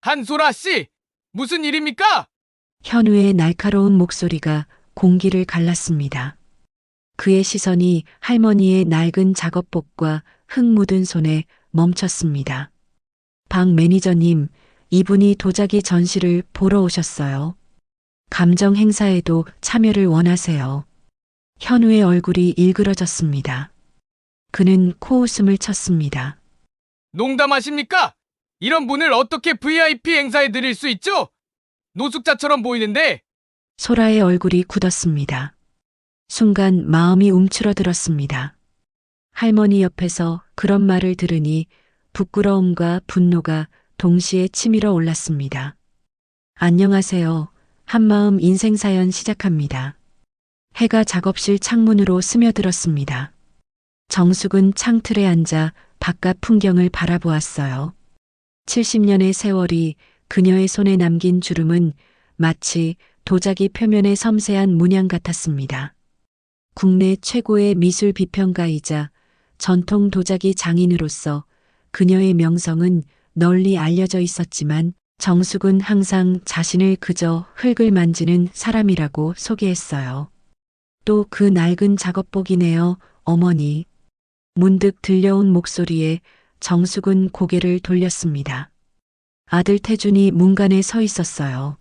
한소라 씨, 무슨 일입니까? 현우의 날카로운 목소리가 공기를 갈랐습니다. 그의 시선이 할머니의 낡은 작업복과 흙 묻은 손에 멈췄습니다. 박 매니저님, 이분이 도자기 전시를 보러 오셨어요. 감정 행사에도 참여를 원하세요. 현우의 얼굴이 일그러졌습니다. 그는 코웃음을 쳤습니다. 농담하십니까? 이런 분을 어떻게 VIP 행사에 드릴 수 있죠? 노숙자처럼 보이는데. 소라의 얼굴이 굳었습니다. 순간 마음이 움츠러들었습니다. 할머니 옆에서 그런 말을 들으니 부끄러움과 분노가 동시에 치밀어 올랐습니다. 안녕하세요. 한마음 인생사연 시작합니다. 해가 작업실 창문으로 스며들었습니다. 정숙은 창틀에 앉아 바깥 풍경을 바라보았어요. 70년의 세월이 그녀의 손에 남긴 주름은 마치 도자기 표면의 섬세한 문양 같았습니다. 국내 최고의 미술 비평가이자 전통 도자기 장인으로서 그녀의 명성은 널리 알려져 있었지만 정숙은 항상 자신을 그저 흙을 만지는 사람이라고 소개했어요. 또 그 낡은 작업복이네요, 어머니. 문득 들려온 목소리에 정숙은 고개를 돌렸습니다. 아들 태준이 문간에 서 있었어요.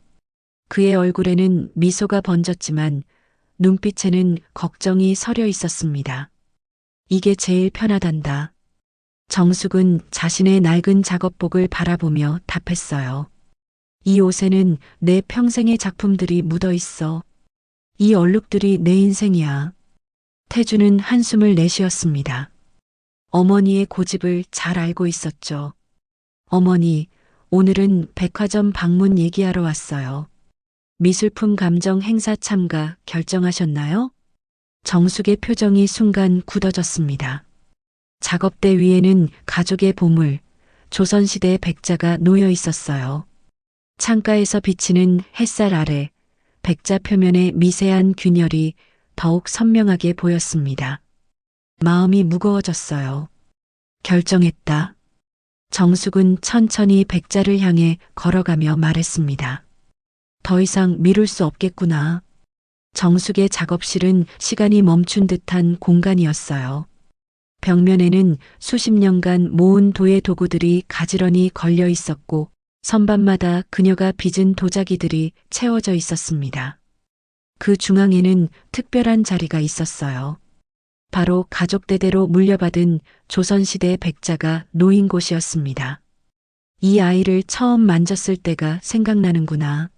그의 얼굴에는 미소가 번졌지만 눈빛에는 걱정이 서려 있었습니다. 이게 제일 편하단다. 정숙은 자신의 낡은 작업복을 바라보며 답했어요. 이 옷에는 내 평생의 작품들이 묻어 있어. 이 얼룩들이 내 인생이야. 태주는 한숨을 내쉬었습니다. 어머니의 고집을 잘 알고 있었죠. 어머니, 오늘은 백화점 방문 얘기하러 왔어요. 미술품 감정 행사 참가 결정하셨나요? 정숙의 표정이 순간 굳어졌습니다. 작업대 위에는 가족의 보물, 조선시대 백자가 놓여 있었어요. 창가에서 비치는 햇살 아래 백자 표면의 미세한 균열이 더욱 선명하게 보였습니다. 마음이 무거워졌어요. 결정했다. 정숙은 천천히 백자를 향해 걸어가며 말했습니다. 더 이상 미룰 수 없겠구나. 정숙의 작업실은 시간이 멈춘 듯한 공간이었어요. 벽면에는 수십 년간 모은 도예 도구들이 가지런히 걸려 있었고 선반마다 그녀가 빚은 도자기들이 채워져 있었습니다. 그 중앙에는 특별한 자리가 있었어요. 바로 가족대대로 물려받은 조선시대 백자가 놓인 곳이었습니다. 이 아이를 처음 만졌을 때가 생각나는구나.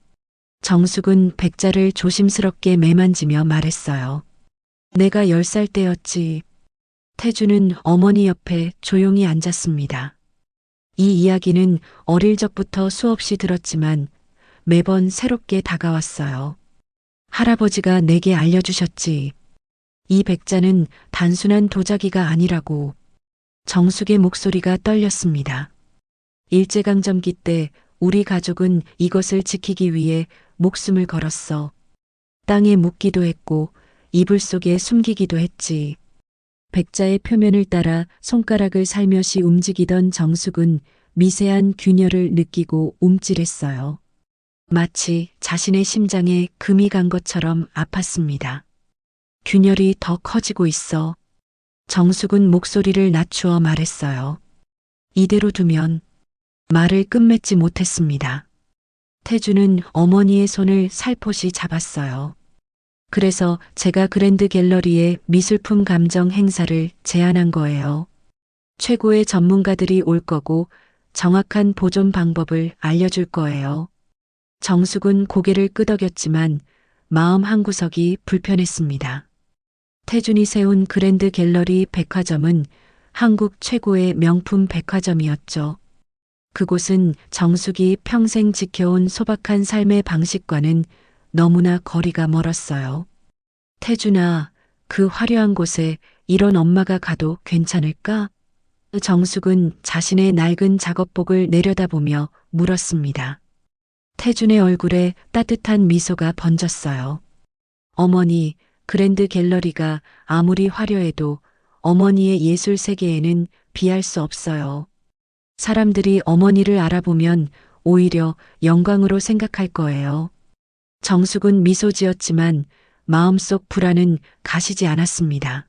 정숙은 백자를 조심스럽게 매만지며 말했어요. 내가 10살 때였지. 태주는 어머니 옆에 조용히 앉았습니다. 이 이야기는 어릴 적부터 수없이 들었지만 매번 새롭게 다가왔어요. 할아버지가 내게 알려주셨지. 이 백자는 단순한 도자기가 아니라고. 정숙의 목소리가 떨렸습니다. 일제강점기 때 우리 가족은 이것을 지키기 위해 목숨을 걸었어. 땅에 묻기도 했고 이불 속에 숨기기도 했지. 백자의 표면을 따라 손가락을 살며시 움직이던 정숙은 미세한 균열을 느끼고 움찔했어요. 마치 자신의 심장에 금이 간 것처럼 아팠습니다. 균열이 더 커지고 있어. 정숙은 목소리를 낮추어 말했어요. 이대로 두면. 말을 끝맺지 못했습니다. 태주는 어머니의 손을 살포시 잡았어요. 그래서 제가 그랜드 갤러리에 미술품 감정 행사를 제안한 거예요. 최고의 전문가들이 올 거고 정확한 보존 방법을 알려줄 거예요. 정숙은 고개를 끄덕였지만 마음 한구석이 불편했습니다. 태준이 세운 그랜드 갤러리 백화점은 한국 최고의 명품 백화점이었죠. 그곳은 정숙이 평생 지켜온 소박한 삶의 방식과는 너무나 거리가 멀었어요. 태준아, 그 화려한 곳에 이런 엄마가 가도 괜찮을까? 정숙은 자신의 낡은 작업복을 내려다보며 물었습니다. 태준의 얼굴에 따뜻한 미소가 번졌어요. 어머니, 그랜드 갤러리가 아무리 화려해도 어머니의 예술 세계에는 비할 수 없어요. 사람들이 어머니를 알아보면 오히려 영광으로 생각할 거예요. 정숙은 미소 지었지만 마음속 불안은 가시지 않았습니다.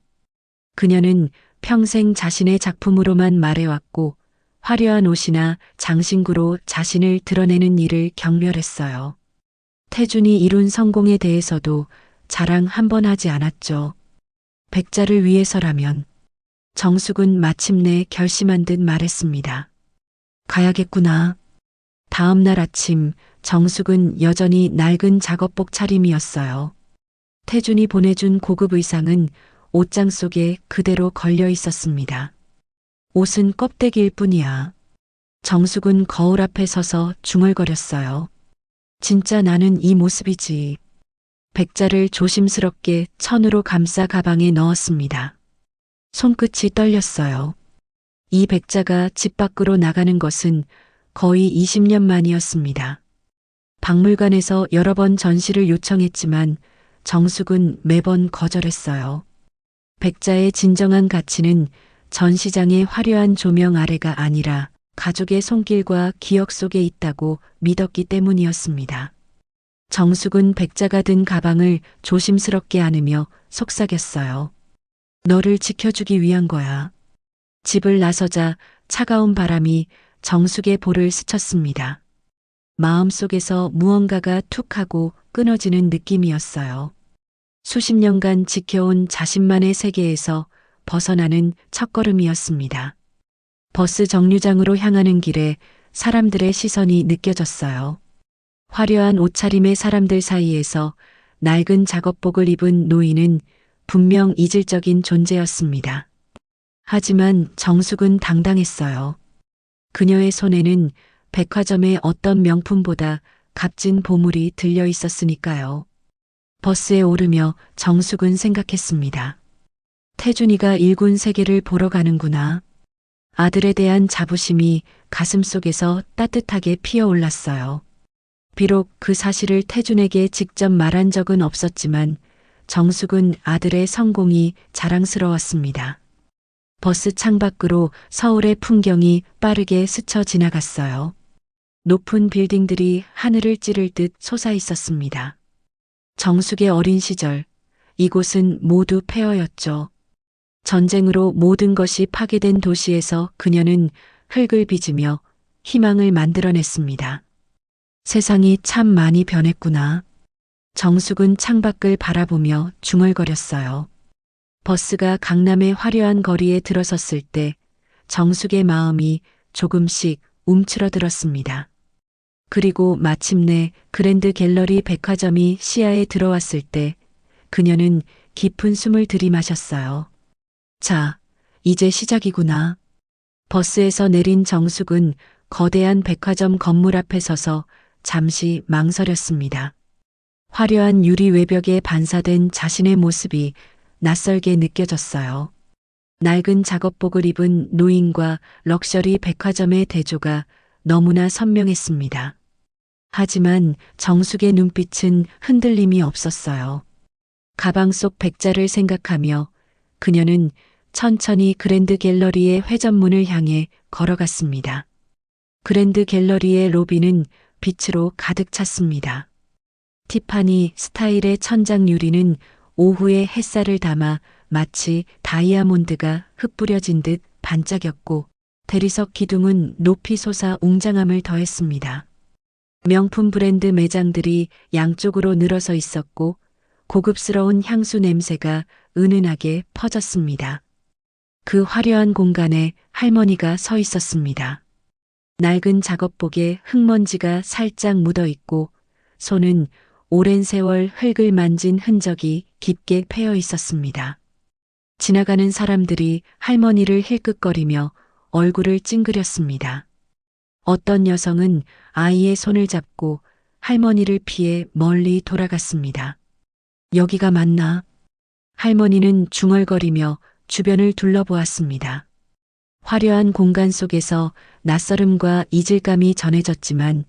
그녀는 평생 자신의 작품으로만 말해왔고 화려한 옷이나 장신구로 자신을 드러내는 일을 경멸했어요. 태준이 이룬 성공에 대해서도 자랑 한 번 하지 않았죠. 백자를 위해서라면. 정숙은 마침내 결심한 듯 말했습니다. 가야겠구나. 다음 날 아침 정숙은 여전히 낡은 작업복 차림이었어요. 태준이 보내준 고급 의상은 옷장 속에 그대로 걸려 있었습니다. 옷은 껍데기일 뿐이야. 정숙은 거울 앞에 서서 중얼거렸어요. 진짜 나는 이 모습이지. 백자를 조심스럽게 천으로 감싸 가방에 넣었습니다. 손끝이 떨렸어요. 이 백자가 집 밖으로 나가는 것은 거의 20년 만이었습니다. 박물관에서 여러 번 전시를 요청했지만 정숙은 매번 거절했어요. 백자의 진정한 가치는 전시장의 화려한 조명 아래가 아니라 가족의 손길과 기억 속에 있다고 믿었기 때문이었습니다. 정숙은 백자가 든 가방을 조심스럽게 안으며 속삭였어요. 너를 지켜주기 위한 거야. 집을 나서자 차가운 바람이 정숙의 볼을 스쳤습니다. 마음속에서 무언가가 툭 하고 끊어지는 느낌이었어요. 수십 년간 지켜온 자신만의 세계에서 벗어나는 첫걸음이었습니다. 버스 정류장으로 향하는 길에 사람들의 시선이 느껴졌어요. 화려한 옷차림의 사람들 사이에서 낡은 작업복을 입은 노인은 분명 이질적인 존재였습니다. 하지만 정숙은 당당했어요. 그녀의 손에는 백화점의 어떤 명품보다 값진 보물이 들려 있었으니까요. 버스에 오르며 정숙은 생각했습니다. 태준이가 일군 세계를 보러 가는구나. 아들에 대한 자부심이 가슴속에서 따뜻하게 피어올랐어요. 비록 그 사실을 태준에게 직접 말한 적은 없었지만 정숙은 아들의 성공이 자랑스러웠습니다. 버스 창밖으로 서울의 풍경이 빠르게 스쳐 지나갔어요. 높은 빌딩들이 하늘을 찌를 듯 솟아 있었습니다. 정숙의 어린 시절, 이곳은 모두 폐허였죠. 전쟁으로 모든 것이 파괴된 도시에서 그녀는 흙을 빚으며 희망을 만들어냈습니다. 세상이 참 많이 변했구나. 정숙은 창밖을 바라보며 중얼거렸어요. 버스가 강남의 화려한 거리에 들어섰을 때 정숙의 마음이 조금씩 움츠러들었습니다. 그리고 마침내 그랜드 갤러리 백화점이 시야에 들어왔을 때 그녀는 깊은 숨을 들이마셨어요. 자, 이제 시작이구나. 버스에서 내린 정숙은 거대한 백화점 건물 앞에 서서 잠시 망설였습니다. 화려한 유리 외벽에 반사된 자신의 모습이 낯설게 느껴졌어요. 낡은 작업복을 입은 노인과 럭셔리 백화점의 대조가 너무나 선명했습니다. 하지만 정숙의 눈빛은 흔들림이 없었어요. 가방 속 백자를 생각하며 그녀는 천천히 그랜드 갤러리의 회전문을 향해 걸어갔습니다. 그랜드 갤러리의 로비는 빛으로 가득 찼습니다. 티파니 스타일의 천장 유리는 오후의 햇살을 담아 마치 다이아몬드가 흩뿌려진 듯 반짝였고 대리석 기둥은 높이 솟아 웅장함을 더했습니다. 명품 브랜드 매장들이 양쪽으로 늘어서 있었고 고급스러운 향수 냄새가 은은하게 퍼졌습니다. 그 화려한 공간에 할머니가 서 있었습니다. 낡은 작업복에 흙먼지가 살짝 묻어 있고 손은 오랜 세월 흙을 만진 흔적이 깊게 패여 있었습니다. 지나가는 사람들이 할머니를 힐끗거리며 얼굴을 찡그렸습니다. 어떤 여성은 아이의 손을 잡고 할머니를 피해 멀리 돌아갔습니다. 여기가 맞나? 할머니는 중얼거리며 주변을 둘러보았습니다. 화려한 공간 속에서 낯설음과 이질감이 전해졌지만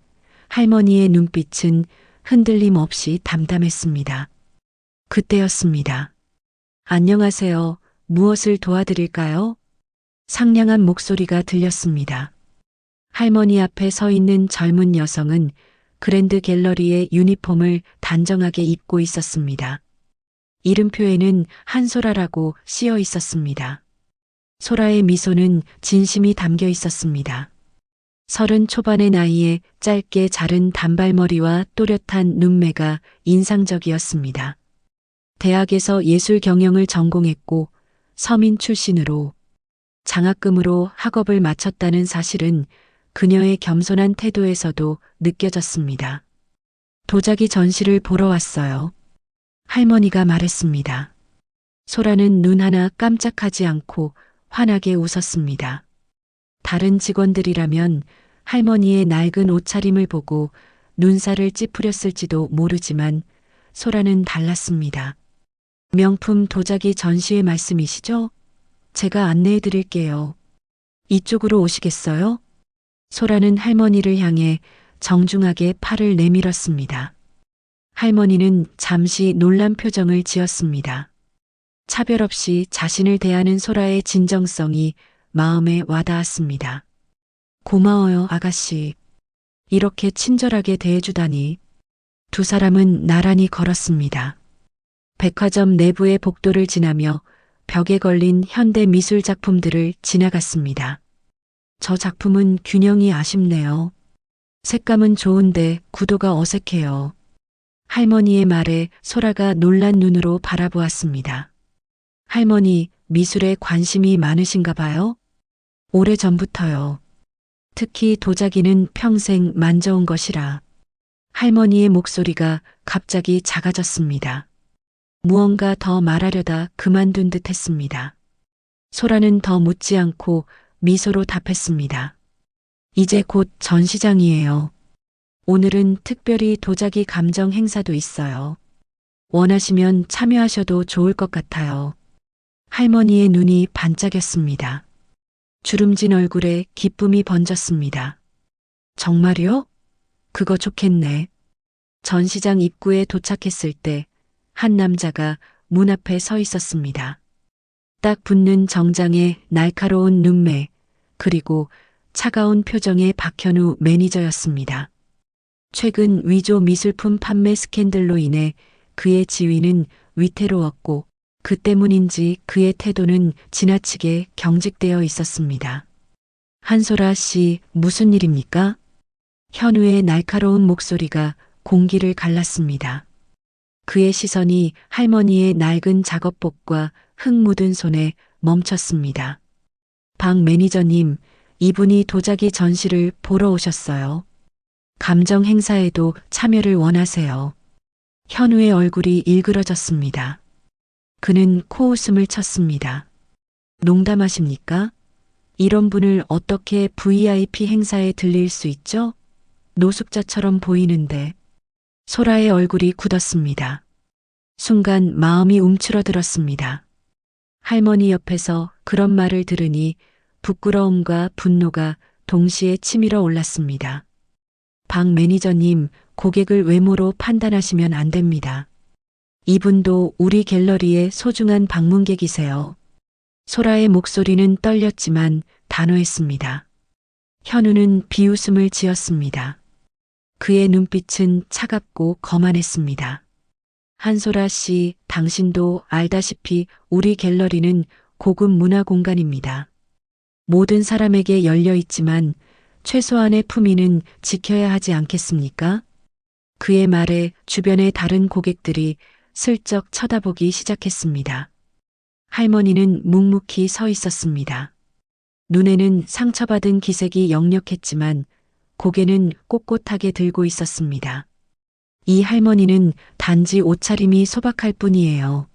할머니의 눈빛은 흔들림 없이 담담했습니다. 그때였습니다. 안녕하세요. 무엇을 도와드릴까요? 상냥한 목소리가 들렸습니다. 할머니 앞에 서 있는 젊은 여성은 그랜드 갤러리의 유니폼을 단정하게 입고 있었습니다. 이름표에는 한소라라고 씌어 있었습니다. 소라의 미소는 진심이 담겨 있었습니다. 30 초반의 나이에 짧게 자른 단발머리와 또렷한 눈매가 인상적이었습니다. 대학에서 예술 경영을 전공했고 서민 출신으로 장학금으로 학업을 마쳤다는 사실은 그녀의 겸손한 태도에서도 느껴졌습니다. 도자기 전시를 보러 왔어요. 할머니가 말했습니다. 소라는 눈 하나 깜짝하지 않고 환하게 웃었습니다. 다른 직원들이라면 할머니의 낡은 옷차림을 보고 눈살을 찌푸렸을지도 모르지만 소라는 달랐습니다. 명품 도자기 전시회 말씀이시죠? 제가 안내해 드릴게요. 이쪽으로 오시겠어요? 소라는 할머니를 향해 정중하게 팔을 내밀었습니다. 할머니는 잠시 놀란 표정을 지었습니다. 차별 없이 자신을 대하는 소라의 진정성이 마음에 와닿았습니다. 고마워요, 아가씨. 이렇게 친절하게 대해주다니. 두 사람은 나란히 걸었습니다. 백화점 내부의 복도를 지나며 벽에 걸린 현대 미술 작품들을 지나갔습니다. 저 작품은 균형이 아쉽네요. 색감은 좋은데 구도가 어색해요. 할머니의 말에 소라가 놀란 눈으로 바라보았습니다. 할머니, 미술에 관심이 많으신가 봐요? 오래전부터요. 특히 도자기는 평생 만져온 것이라. 할머니의 목소리가 갑자기 작아졌습니다. 무언가 더 말하려다 그만둔 듯 했습니다. 소라는 더 묻지 않고 미소로 답했습니다. 이제 곧 전시장이에요. 오늘은 특별히 도자기 감정 행사도 있어요. 원하시면 참여하셔도 좋을 것 같아요. 할머니의 눈이 반짝였습니다. 주름진 얼굴에 기쁨이 번졌습니다. 정말요? 그거 좋겠네. 전시장 입구에 도착했을 때 한 남자가 문 앞에 서 있었습니다. 딱 붙는 정장에 날카로운 눈매, 그리고 차가운 표정의 박현우 매니저였습니다. 최근 위조 미술품 판매 스캔들로 인해 그의 지위는 위태로웠고 그 때문인지 그의 태도는 지나치게 경직되어 있었습니다. 한소라 씨, 무슨 일입니까? 현우의 날카로운 목소리가 공기를 갈랐습니다. 그의 시선이 할머니의 낡은 작업복과 흙 묻은 손에 멈췄습니다. 박 매니저님, 이분이 도자기 전시를 보러 오셨어요. 감정 행사에도 참여를 원하세요. 현우의 얼굴이 일그러졌습니다. 그는 코웃음을 쳤습니다. 농담하십니까? 이런 분을 어떻게 VIP 행사에 들릴 수 있죠? 노숙자처럼 보이는데. 소라의 얼굴이 굳었습니다. 순간 마음이 움츠러들었습니다. 할머니 옆에서 그런 말을 들으니 부끄러움과 분노가 동시에 치밀어 올랐습니다. 박 매니저님, 고객을 외모로 판단하시면 안 됩니다. 이분도 우리 갤러리의 소중한 방문객이세요. 소라의 목소리는 떨렸지만 단호했습니다. 현우는 비웃음을 지었습니다. 그의 눈빛은 차갑고 거만했습니다. 한소라 씨, 당신도 알다시피 우리 갤러리는 고급 문화 공간입니다. 모든 사람에게 열려 있지만 최소한의 품위는 지켜야 하지 않겠습니까? 그의 말에 주변의 다른 고객들이 슬쩍 쳐다보기 시작했습니다. 할머니는 묵묵히 서 있었습니다. 눈에는 상처받은 기색이 역력했지만 고개는 꼿꼿하게 들고 있었습니다. 이 할머니는 단지 옷차림이 소박할 뿐이에요.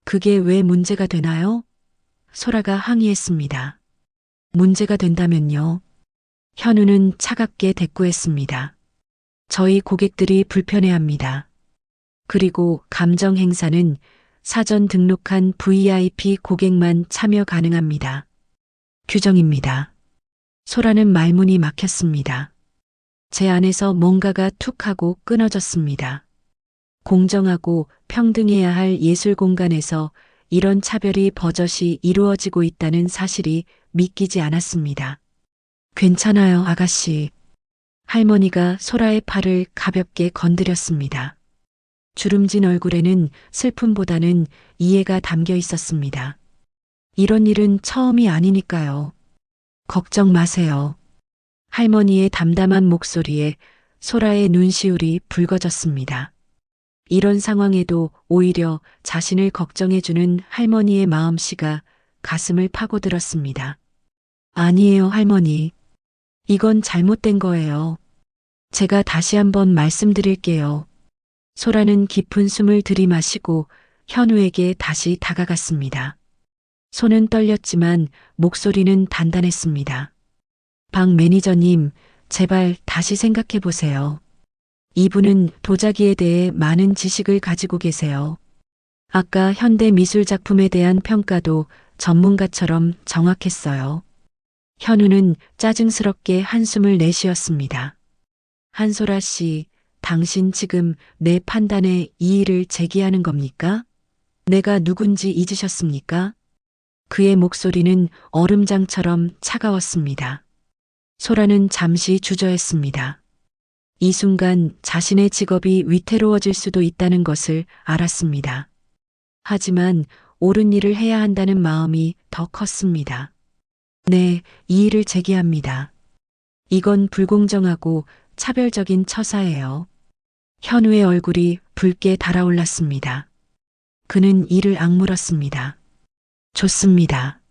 그게 왜 문제가 되나요? 소라가 항의했습니다. 문제가 된다면요. 현우는 차갑게 대꾸했습니다. 저희 고객들이 불편해합니다. 그리고 감정 행사는 사전 등록한 VIP 고객만 참여 가능합니다. 규정입니다. 소라는 말문이 막혔습니다. 제 안에서 뭔가가 툭 하고 끊어졌습니다. 공정하고 평등해야 할 예술 공간에서 이런 차별이 버젓이 이루어지고 있다는 사실이 믿기지 않았습니다. 괜찮아요, 아가씨. 할머니가 소라의 팔을 가볍게 건드렸습니다. 주름진 얼굴에는 슬픔보다는 이해가 담겨 있었습니다. 이런 일은 처음이 아니니까요. 걱정 마세요. 할머니의 담담한 목소리에 소라의 눈시울이 붉어졌습니다. 이런 상황에도 오히려 자신을 걱정해주는 할머니의 마음씨가 가슴을 파고들었습니다. 아니에요, 할머니. 이건 잘못된 거예요. 제가 다시 한번 말씀드릴게요. 소라는 깊은 숨을 들이마시고 현우에게 다시 다가갔습니다. 손은 떨렸지만 목소리는 단단했습니다. 박 매니저님, 제발 다시 생각해 보세요. 이분은 도자기에 대해 많은 지식을 가지고 계세요. 아까 현대 미술 작품에 대한 평가도 전문가처럼 정확했어요. 현우는 짜증스럽게 한숨을 내쉬었습니다. 한소라 씨, 당신 지금 내 판단에 이의를 제기하는 겁니까? 내가 누군지 잊으셨습니까? 그의 목소리는 얼음장처럼 차가웠습니다. 소라는 잠시 주저했습니다. 이 순간 자신의 직업이 위태로워질 수도 있다는 것을 알았습니다. 하지만 옳은 일을 해야 한다는 마음이 더 컸습니다. 네, 이의를 제기합니다. 이건 불공정하고 차별적인 처사예요. 현우의 얼굴이 붉게 달아올랐습니다. 그는 이를 악물었습니다. 좋습니다.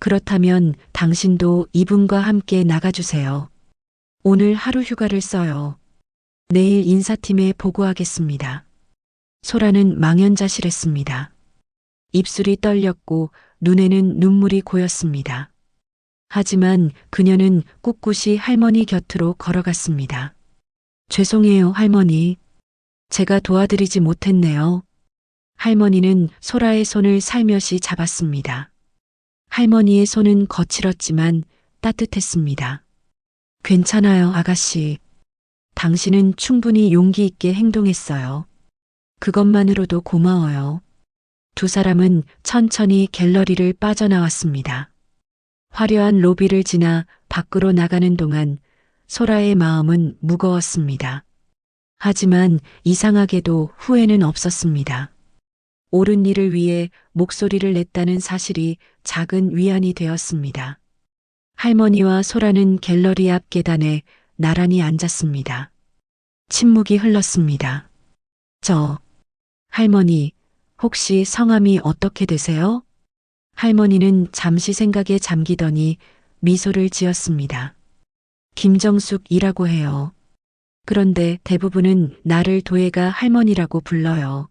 그렇다면 당신도 이분과 함께 나가주세요. 오늘 하루 휴가를 써요. 내일 인사팀에 보고하겠습니다. 소라는 망연자실했습니다. 입술이 떨렸고 눈에는 눈물이 고였습니다. 하지만 그녀는 꿋꿋이 할머니 곁으로 걸어갔습니다. 죄송해요, 할머니. 제가 도와드리지 못했네요. 할머니는 소라의 손을 살며시 잡았습니다. 할머니의 손은 거칠었지만 따뜻했습니다. 괜찮아요, 아가씨. 당신은 충분히 용기 있게 행동했어요. 그것만으로도 고마워요. 두 사람은 천천히 갤러리를 빠져나왔습니다. 화려한 로비를 지나 밖으로 나가는 동안 소라의 마음은 무거웠습니다. 하지만 이상하게도 후회는 없었습니다. 옳은 일을 위해 목소리를 냈다는 사실이 작은 위안이 되었습니다. 할머니와 소라는 갤러리 앞 계단에 나란히 앉았습니다. 침묵이 흘렀습니다. 할머니, 혹시 성함이 어떻게 되세요? 할머니는 잠시 생각에 잠기더니 미소를 지었습니다. 김정숙이라고 해요. 그런데 대부분은 나를 도예가 할머니라고 불러요.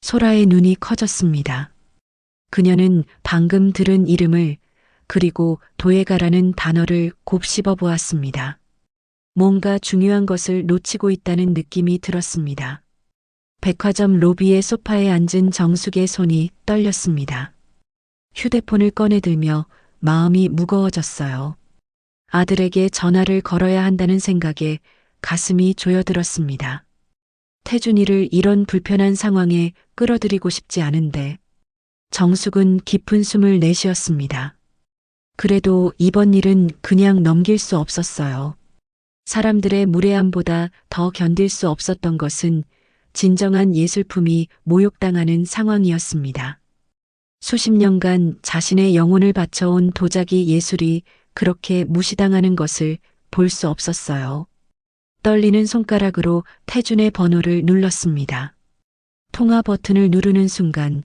소라의 눈이 커졌습니다. 그녀는 방금 들은 이름을 그리고 도예가라는 단어를 곱씹어 보았습니다. 뭔가 중요한 것을 놓치고 있다는 느낌이 들었습니다. 백화점 로비의 소파에 앉은 정숙의 손이 떨렸습니다. 휴대폰을 꺼내들며 마음이 무거워졌어요. 아들에게 전화를 걸어야 한다는 생각에 가슴이 조여들었습니다. 태준이를 이런 불편한 상황에 끌어들이고 싶지 않은데 정숙은 깊은 숨을 내쉬었습니다. 그래도 이번 일은 그냥 넘길 수 없었어요. 사람들의 무례함보다 더 견딜 수 없었던 것은 진정한 예술품이 모욕당하는 상황이었습니다. 수십 년간 자신의 영혼을 바쳐온 도자기 예술이 그렇게 무시당하는 것을 볼 수 없었어요. 떨리는 손가락으로 태준의 번호를 눌렀습니다. 통화 버튼을 누르는 순간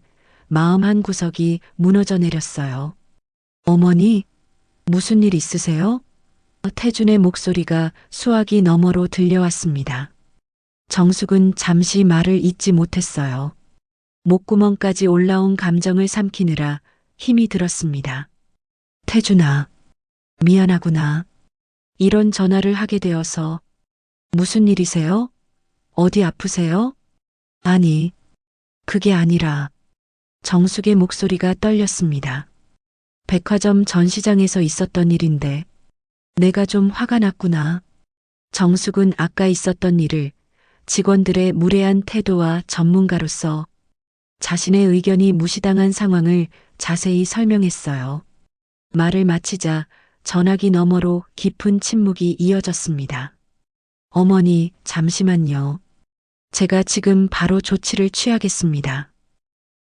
마음 한 구석이 무너져 내렸어요. 어머니, 무슨 일 있으세요? 태준의 목소리가 수화기 너머로 들려왔습니다. 정숙은 잠시 말을 잇지 못했어요. 목구멍까지 올라온 감정을 삼키느라 힘이 들었습니다. 태준아, 미안하구나. 이런 전화를 하게 되어서. 무슨 일이세요? 어디 아프세요? 아니, 그게 아니라. 정숙의 목소리가 떨렸습니다. 백화점 전시장에서 있었던 일인데 내가 좀 화가 났구나. 정숙은 아까 있었던 일을 직원들의 무례한 태도와 전문가로서 자신의 의견이 무시당한 상황을 자세히 설명했어요. 말을 마치자 전화기 너머로 깊은 침묵이 이어졌습니다. 어머니, 잠시만요. 제가 지금 바로 조치를 취하겠습니다.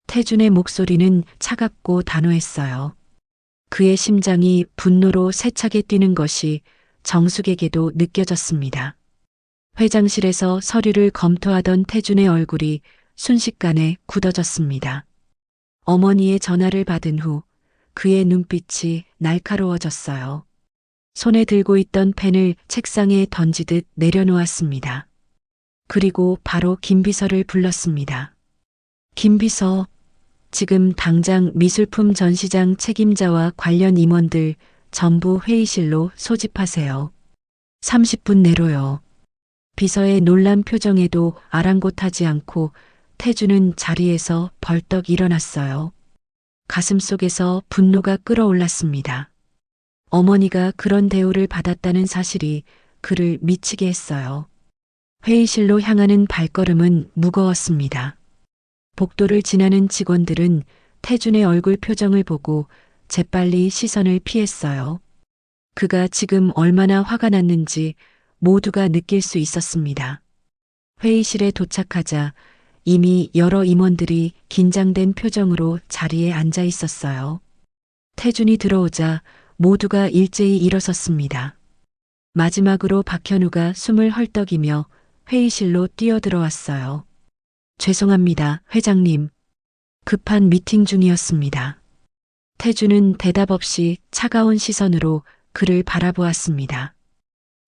태준의 목소리는 차갑고 단호했어요. 그의 심장이 분노로 세차게 뛰는 것이 정숙에게도 느껴졌습니다. 회장실에서 서류를 검토하던 태준의 얼굴이 순식간에 굳어졌습니다. 어머니의 전화를 받은 후 그의 눈빛이 날카로워졌어요. 손에 들고 있던 펜을 책상에 던지듯 내려놓았습니다. 그리고 바로 김비서를 불렀습니다. 김비서, 지금 당장 미술품 전시장 책임자와 관련 임원들 전부 회의실로 소집하세요. 30분 내로요. 비서의 놀란 표정에도 아랑곳하지 않고 태주는 자리에서 벌떡 일어났어요. 가슴 속에서 분노가 끓어올랐습니다. 어머니가 그런 대우를 받았다는 사실이 그를 미치게 했어요. 회의실로 향하는 발걸음은 무거웠습니다. 복도를 지나는 직원들은 태준의 얼굴 표정을 보고 재빨리 시선을 피했어요. 그가 지금 얼마나 화가 났는지 모두가 느낄 수 있었습니다. 회의실에 도착하자 이미 여러 임원들이 긴장된 표정으로 자리에 앉아 있었어요. 태준이 들어오자 모두가 일제히 일어섰습니다. 마지막으로 박현우가 숨을 헐떡이며 회의실로 뛰어들어왔어요. 죄송합니다, 회장님. 급한 미팅 중이었습니다. 태준은 대답 없이 차가운 시선으로 그를 바라보았습니다.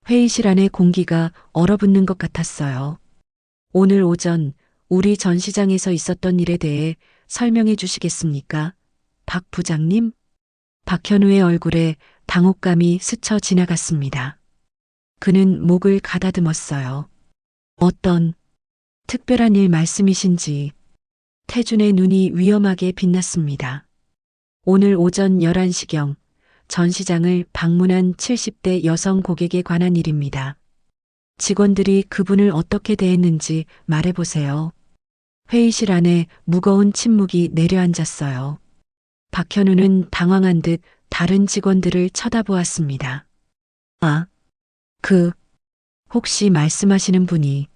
회의실 안의 공기가 얼어붙는 것 같았어요. 오늘 오전 우리 전시장에서 있었던 일에 대해 설명해 주시겠습니까? 박 부장님? 박현우의 얼굴에 당혹감이 스쳐 지나갔습니다. 그는 목을 가다듬었어요. 어떤 특별한 일 말씀이신지. 태준의 눈이 위험하게 빛났습니다. 오늘 오전 11시경 전시장을 방문한 70대 여성 고객에 관한 일입니다. 직원들이 그분을 어떻게 대했는지 말해보세요. 회의실 안에 무거운 침묵이 내려앉았어요. 박현우는 당황한 듯 다른 직원들을 쳐다보았습니다. 혹시 말씀하시는 분이.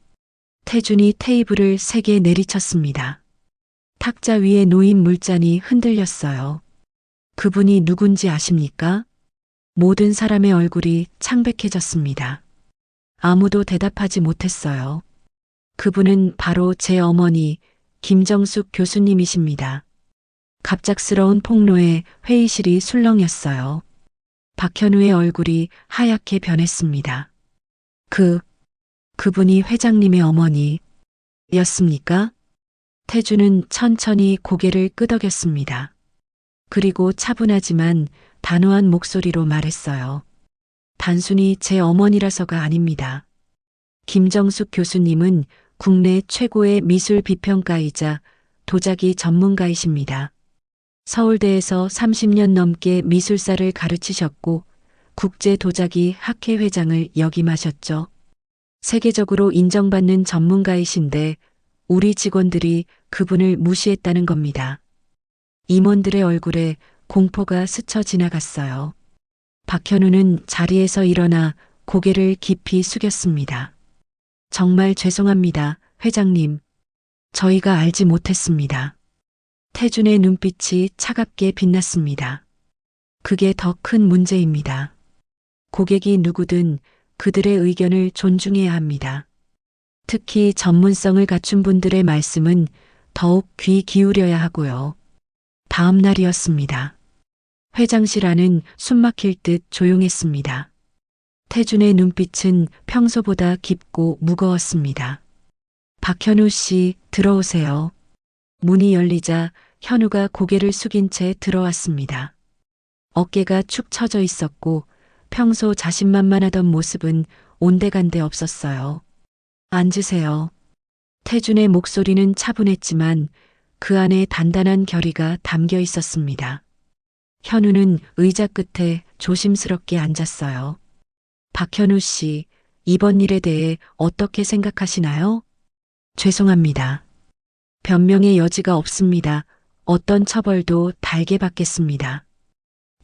태준이 테이블을 3개 내리쳤습니다. 탁자 위에 놓인 물잔이 흔들렸어요. 그분이 누군지 아십니까? 모든 사람의 얼굴이 창백해졌습니다. 아무도 대답하지 못했어요. 그분은 바로 제 어머니 김정숙 교수님이십니다. 갑작스러운 폭로에 회의실이 술렁였어요. 박현우의 얼굴이 하얗게 변했습니다. 그분이 회장님의 어머니였습니까? 태주는 천천히 고개를 끄덕였습니다. 그리고 차분하지만 단호한 목소리로 말했어요. 단순히 제 어머니라서가 아닙니다. 김정숙 교수님은 국내 최고의 미술 비평가이자 도자기 전문가이십니다. 서울대에서 30년 넘게 미술사를 가르치셨고 국제 도자기 학회 회장을 역임하셨죠. 세계적으로 인정받는 전문가이신데 우리 직원들이 그분을 무시했다는 겁니다. 임원들의 얼굴에 공포가 스쳐 지나갔어요. 박현우는 자리에서 일어나 고개를 깊이 숙였습니다. 정말 죄송합니다, 회장님. 저희가 알지 못했습니다. 태준의 눈빛이 차갑게 빛났습니다. 그게 더 큰 문제입니다. 고객이 누구든 그들의 의견을 존중해야 합니다. 특히 전문성을 갖춘 분들의 말씀은 더욱 귀 기울여야 하고요. 다음 날이었습니다. 회장실 안은 숨막힐 듯 조용했습니다. 태준의 눈빛은 평소보다 깊고 무거웠습니다. 박현우 씨, 들어오세요. 문이 열리자 현우가 고개를 숙인 채 들어왔습니다. 어깨가 축 처져 있었고 평소 자신만만하던 모습은 온데간데 없었어요. 앉으세요. 태준의 목소리는 차분했지만 그 안에 단단한 결의가 담겨 있었습니다. 현우는 의자 끝에 조심스럽게 앉았어요. 박현우 씨, 이번 일에 대해 어떻게 생각하시나요? 죄송합니다. 변명의 여지가 없습니다. 어떤 처벌도 달게 받겠습니다.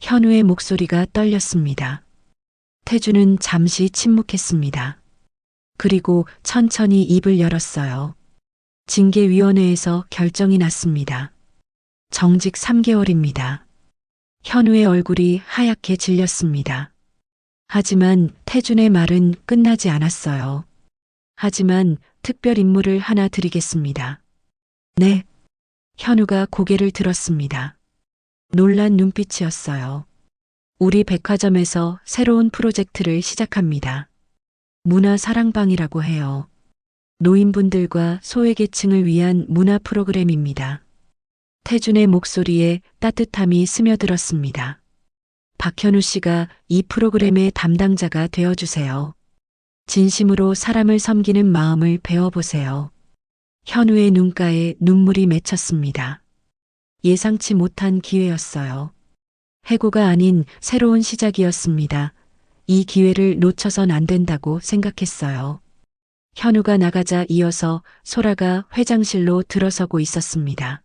현우의 목소리가 떨렸습니다. 태주는 잠시 침묵했습니다. 그리고 천천히 입을 열었어요. 징계위원회에서 결정이 났습니다. 정직 3개월입니다. 현우의 얼굴이 하얗게 질렸습니다. 하지만 태준의 말은 끝나지 않았어요. 하지만 특별 임무를 하나 드리겠습니다. 네. 현우가 고개를 들었습니다. 놀란 눈빛이었어요. 우리 백화점에서 새로운 프로젝트를 시작합니다. 문화사랑방이라고 해요. 노인분들과 소외계층을 위한 문화 프로그램입니다. 태준의 목소리에 따뜻함이 스며들었습니다. 박현우 씨가 이 프로그램의 담당자가 되어주세요. 진심으로 사람을 섬기는 마음을 배워보세요. 현우의 눈가에 눈물이 맺혔습니다. 예상치 못한 기회였어요. 해고가 아닌 새로운 시작이었습니다. 이 기회를 놓쳐선 안 된다고 생각했어요. 현우가 나가자 이어서 소라가 회장실로 들어서고 있었습니다.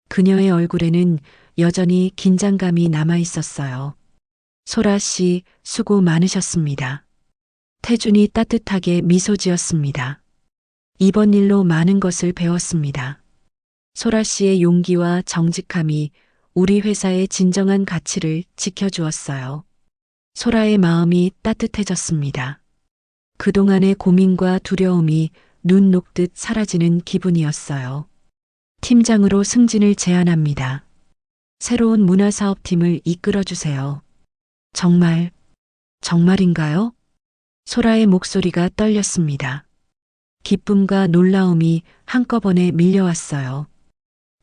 그녀의 얼굴에는 여전히 긴장감이 남아 있었어요. 소라 씨, 수고 많으셨습니다. 태준이 따뜻하게 미소 지었습니다. 이번 일로 많은 것을 배웠습니다. 소라 씨의 용기와 정직함이 우리 회사의 진정한 가치를 지켜주었어요. 소라의 마음이 따뜻해졌습니다. 그동안의 고민과 두려움이 눈 녹듯 사라지는 기분이었어요. 팀장으로 승진을 제안합니다. 새로운 문화사업팀을 이끌어주세요. 정말인가요? 소라의 목소리가 떨렸습니다. 기쁨과 놀라움이 한꺼번에 밀려왔어요.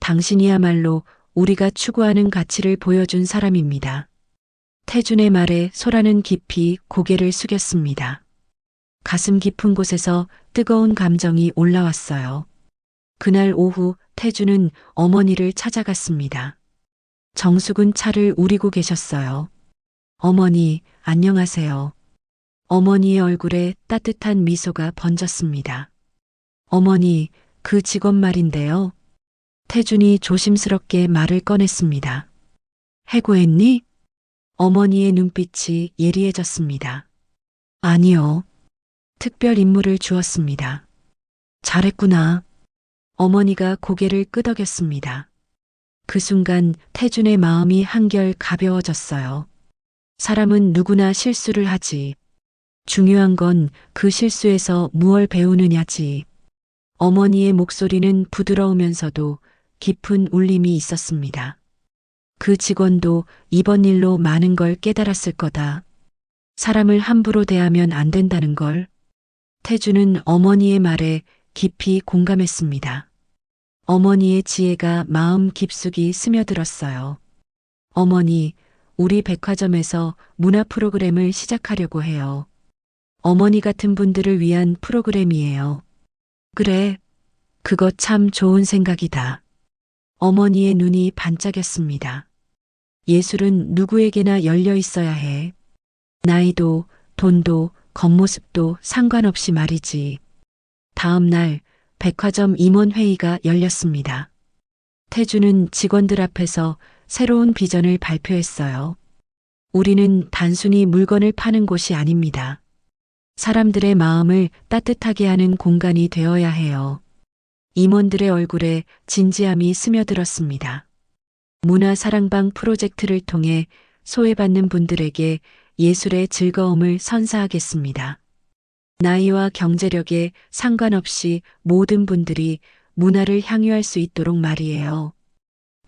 당신이야말로 우리가 추구하는 가치를 보여준 사람입니다. 태준의 말에 소라는 깊이 고개를 숙였습니다. 가슴 깊은 곳에서 뜨거운 감정이 올라왔어요. 그날 오후 태준은 어머니를 찾아갔습니다. 정숙은 차를 우리고 계셨어요. 어머니, 안녕하세요. 어머니의 얼굴에 따뜻한 미소가 번졌습니다. 어머니, 그 직원 말인데요. 태준이 조심스럽게 말을 꺼냈습니다. 해고했니? 어머니의 눈빛이 예리해졌습니다. 아니요. 특별 임무를 주었습니다. 잘했구나. 어머니가 고개를 끄덕였습니다. 그 순간 태준의 마음이 한결 가벼워졌어요. 사람은 누구나 실수를 하지. 중요한 건 그 실수에서 무얼 배우느냐지. 어머니의 목소리는 부드러우면서도 깊은 울림이 있었습니다. 그 직원도 이번 일로 많은 걸 깨달았을 거다. 사람을 함부로 대하면 안 된다는 걸. 태준은 어머니의 말에 깊이 공감했습니다. 어머니의 지혜가 마음 깊숙이 스며들었어요. 어머니, 우리 백화점에서 문화 프로그램을 시작하려고 해요. 어머니 같은 분들을 위한 프로그램이에요. 그래, 그거 참 좋은 생각이다. 어머니의 눈이 반짝였습니다. 예술은 누구에게나 열려 있어야 해. 나이도, 돈도, 겉모습도 상관없이 말이지. 다음 날 백화점 임원회의가 열렸습니다. 태준은 직원들 앞에서 새로운 비전을 발표했어요. 우리는 단순히 물건을 파는 곳이 아닙니다. 사람들의 마음을 따뜻하게 하는 공간이 되어야 해요. 임원들의 얼굴에 진지함이 스며들었습니다. 문화사랑방 프로젝트를 통해 소외받는 분들에게 예술의 즐거움을 선사하겠습니다. 나이와 경제력에 상관없이 모든 분들이 문화를 향유할 수 있도록 말이에요.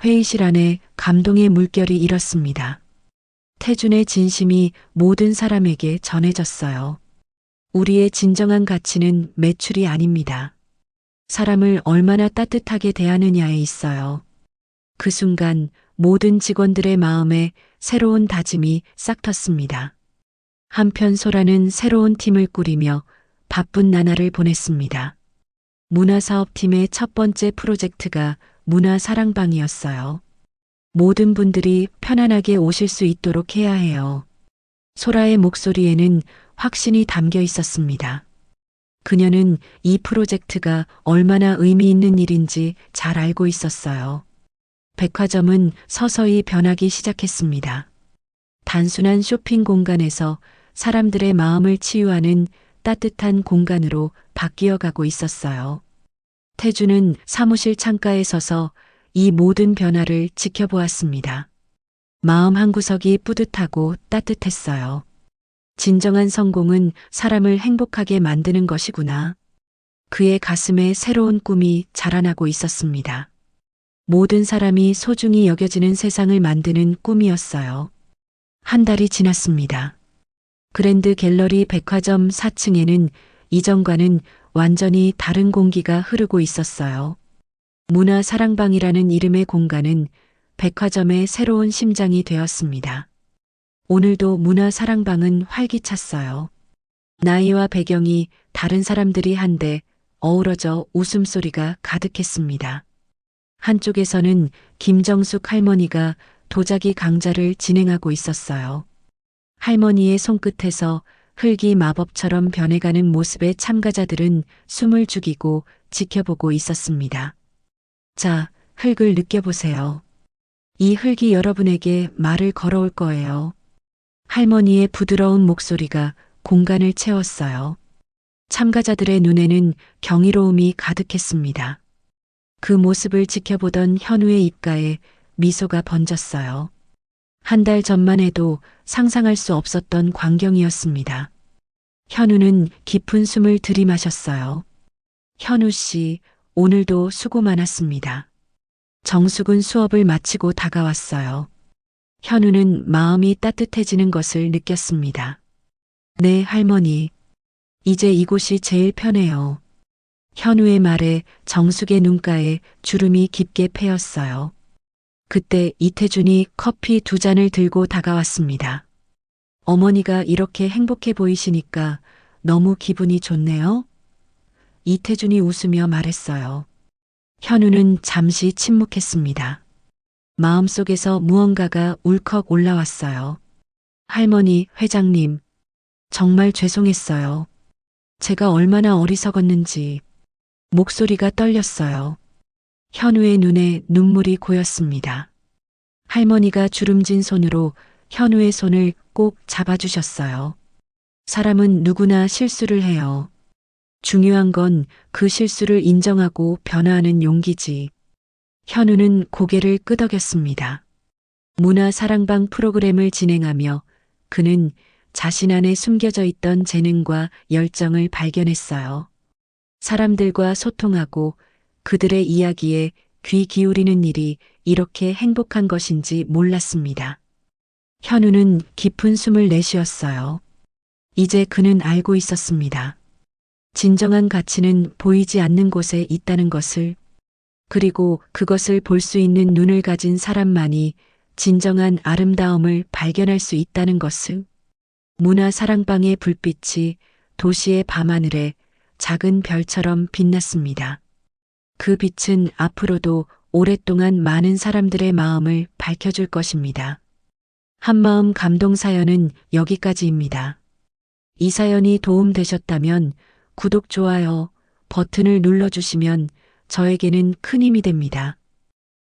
회의실 안에 감동의 물결이 일었습니다. 태준의 진심이 모든 사람에게 전해졌어요. 우리의 진정한 가치는 매출이 아닙니다. 사람을 얼마나 따뜻하게 대하느냐에 있어요. 그 순간 모든 직원들의 마음에 새로운 다짐이 싹 텄습니다. 한편 소라는 새로운 팀을 꾸리며 바쁜 나날을 보냈습니다. 문화사업팀의 첫 번째 프로젝트가 문화사랑방이었어요. 모든 분들이 편안하게 오실 수 있도록 해야 해요. 소라의 목소리에는 확신이 담겨 있었습니다. 그녀는 이 프로젝트가 얼마나 의미 있는 일인지 잘 알고 있었어요. 백화점은 서서히 변하기 시작했습니다. 단순한 쇼핑 공간에서 사람들의 마음을 치유하는 따뜻한 공간으로 바뀌어 가고 있었어요. 태주는 사무실 창가에 서서 이 모든 변화를 지켜보았습니다. 마음 한구석이 뿌듯하고 따뜻했어요. 진정한 성공은 사람을 행복하게 만드는 것이구나. 그의 가슴에 새로운 꿈이 자라나고 있었습니다. 모든 사람이 소중히 여겨지는 세상을 만드는 꿈이었어요. 한 달이 지났습니다. 그랜드 갤러리 백화점 4층에는 이전과는 완전히 다른 공기가 흐르고 있었어요. 문화사랑방이라는 이름의 공간은 백화점의 새로운 심장이 되었습니다. 오늘도 문화사랑방은 활기찼어요. 나이와 배경이 다른 사람들이 한데 어우러져 웃음소리가 가득했습니다. 한쪽에서는 김정숙 할머니가 도자기 강좌를 진행하고 있었어요. 할머니의 손끝에서 흙이 마법처럼 변해가는 모습에 참가자들은 숨을 죽이고 지켜보고 있었습니다. 자, 흙을 느껴보세요. 이 흙이 여러분에게 말을 걸어올 거예요. 할머니의 부드러운 목소리가 공간을 채웠어요. 참가자들의 눈에는 경이로움이 가득했습니다. 그 모습을 지켜보던 현우의 입가에 미소가 번졌어요. 한 달 전만 해도 상상할 수 없었던 광경이었습니다. 현우는 깊은 숨을 들이마셨어요. 현우 씨, 오늘도 수고 많았습니다. 정숙은 수업을 마치고 다가왔어요. 현우는 마음이 따뜻해지는 것을 느꼈습니다. 네, 할머니. 이제 이곳이 제일 편해요. 현우의 말에 정숙의 눈가에 주름이 깊게 패였어요. 그때 이태준이 커피 2잔을 들고 다가왔습니다. 어머니가 이렇게 행복해 보이시니까 너무 기분이 좋네요. 이태준이 웃으며 말했어요. 현우는 잠시 침묵했습니다. 마음속에서 무언가가 울컥 올라왔어요. 할머니, 회장님, 정말 죄송했어요. 제가 얼마나 어리석었는지. 목소리가 떨렸어요. 현우의 눈에 눈물이 고였습니다. 할머니가 주름진 손으로 현우의 손을 꼭 잡아주셨어요. 사람은 누구나 실수를 해요. 중요한 건 그 실수를 인정하고 변화하는 용기지. 현우는 고개를 끄덕였습니다. 문화사랑방 프로그램을 진행하며 그는 자신 안에 숨겨져 있던 재능과 열정을 발견했어요. 사람들과 소통하고 그들의 이야기에 귀 기울이는 일이 이렇게 행복한 것인지 몰랐습니다. 현우는 깊은 숨을 내쉬었어요. 이제 그는 알고 있었습니다. 진정한 가치는 보이지 않는 곳에 있다는 것을, 그리고 그것을 볼 수 있는 눈을 가진 사람만이 진정한 아름다움을 발견할 수 있다는 것을. 문화사랑방의 불빛이 도시의 밤하늘에 작은 별처럼 빛났습니다. 그 빛은 앞으로도 오랫동안 많은 사람들의 마음을 밝혀줄 것입니다. 한마음 감동 사연은 여기까지입니다. 이 사연이 도움되셨다면 구독, 좋아요 버튼을 눌러주시면 저에게는 큰 힘이 됩니다.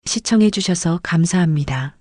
시청해주셔서 감사합니다.